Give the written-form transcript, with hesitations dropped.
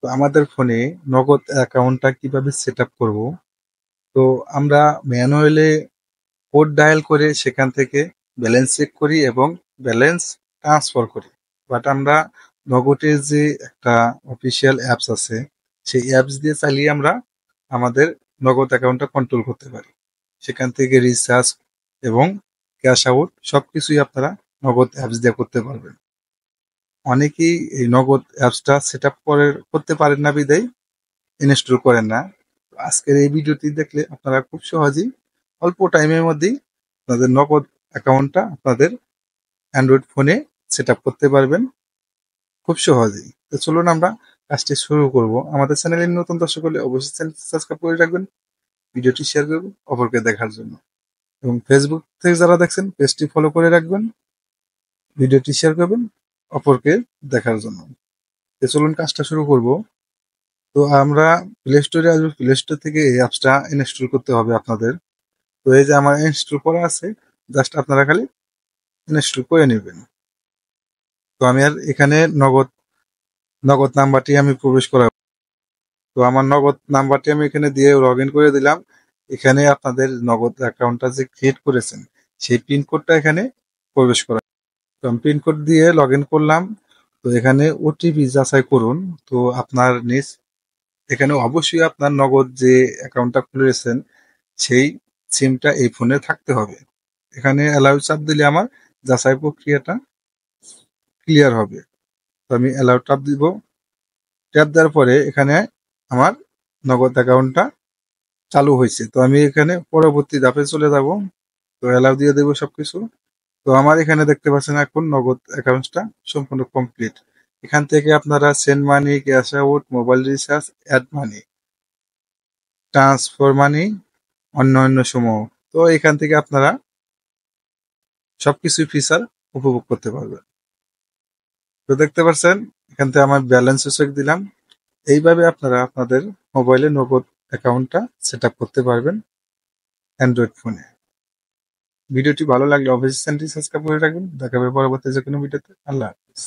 তো আমাদের ফোনে নগদ অ্যাকাউন্টটা কিভাবে সেট আপ করবো? তো আমরা ম্যানুয়ালি কোড ডায়াল করে সেখান থেকে ব্যালেন্স চেক করি এবং ব্যালেন্স ট্রান্সফার করি। বাট আমরা নগদের যে একটা অফিসিয়াল অ্যাপস আছে, সেই অ্যাপস দিয়ে চালিয়ে আমরা আমাদের নগদ অ্যাকাউন্টটা কন্ট্রোল করতে পারি। সেখান থেকে রিচার্জ এবং ক্যাশ আউট সবকিছুই আপনারা নগদ অ্যাপস দিয়ে করতে পারবেন। অনেকেই এই নগদ অ্যাপসটা সেট আপ করতে পারেন না বিধায় ইনস্টল করেন না। তো আজকের এই ভিডিওটি দেখলে আপনারা খুব সহজেই অল্প টাইমের মধ্যেই আপনাদের নগদ অ্যাকাউন্টটা আপনাদের অ্যান্ড্রয়েড ফোনে সেট আপ করতে পারবেন খুব সহজেই। তো চলুন আমরা কাজটি শুরু করব। আমাদের চ্যানেলে নতুন দর্শক হলে অবশ্যই চ্যানেলটি সাবস্ক্রাইব করে রাখবেন, ভিডিওটি শেয়ার করবেন অপরকে দেখার জন্য, এবং ফেসবুক থেকে যারা দেখছেন পেজটি ফলো করে রাখবেন, ভিডিওটি শেয়ার করবেন অপরকে দেখার জন্য। তো চলুন কাজটা শুরু করব। তো আমরা প্লে স্টোরে আসবো, প্লে স্টোর থেকে এই অ্যাপসটা ইনস্টল করতে হবে আপনাদের। তো এই যে আমার ইনস্টল করা আছে, জাস্ট আপনারা খালি ইনস্টল করে নেবেন। তো আমি আর এখানে নগদ নগদ নাম্বারটি আমি প্রবেশ করাবো। তো আমার নগদ নাম্বারটি আমি এখানে দিয়ে লগ ইন করে দিলাম। এখানে আপনাদের নগদ অ্যাকাউন্টটা যে ক্রিয়েট করেছেন সেই পিনকোডটা এখানে প্রবেশ করা। তো আমি পিনকোড দিয়ে লগ ইন করলাম। তো এখানে ওটিপি যাচাই করুন। তো আপনার নিজ এখানে অবশ্যই আপনার নগদ যে অ্যাকাউন্টটা খুলেছেন সেই সিমটা এই ফোনে থাকতে হবে। এখানে অ্যালাউ চাপ দিলে আমার যাচাই প্রক্রিয়াটা ক্লিয়ার হবে। তো আমি অ্যালাউ ট্যাপ দিব। ট্যাপ দেওয়ার পরে এখানে আমার নগদ অ্যাকাউন্টটা চালু হয়েছে। তো আমি এখানে পরবর্তী ধাপে চলে যাব। তো অ্যালাউ দিয়ে দেবো সবকিছু। তো আমার এখানে দেখতে পাচ্ছেন এখন নগদ অ্যাকাউন্টটা সম্পূর্ণ কমপ্লিট। এখান থেকে আপনারা send money, cash out, mobile recharge, add money, transfer money, অন্যান্য সমূহ, তো এখান থেকে আপনারা সবকিছু ফিচার উপভোগ করতে পারবেন। তো দেখতে পাচ্ছেন এখান থেকে আমার ব্যালেন্স চেক দিলাম। এইভাবে আপনারা আপনাদের মোবাইলে নগদ অ্যাকাউন্টটা সেট আপ করতে পারবেন অ্যান্ড্রয়েড ফোনে। ভিডিওটি ভালো লাগলে অবশ্যই চ্যানেলটি সাবস্ক্রাইব করে রাখবেন। দেখা হবে পরবর্তী যে কোনো ভিডিওতে। আল্লাহ হাফিজ।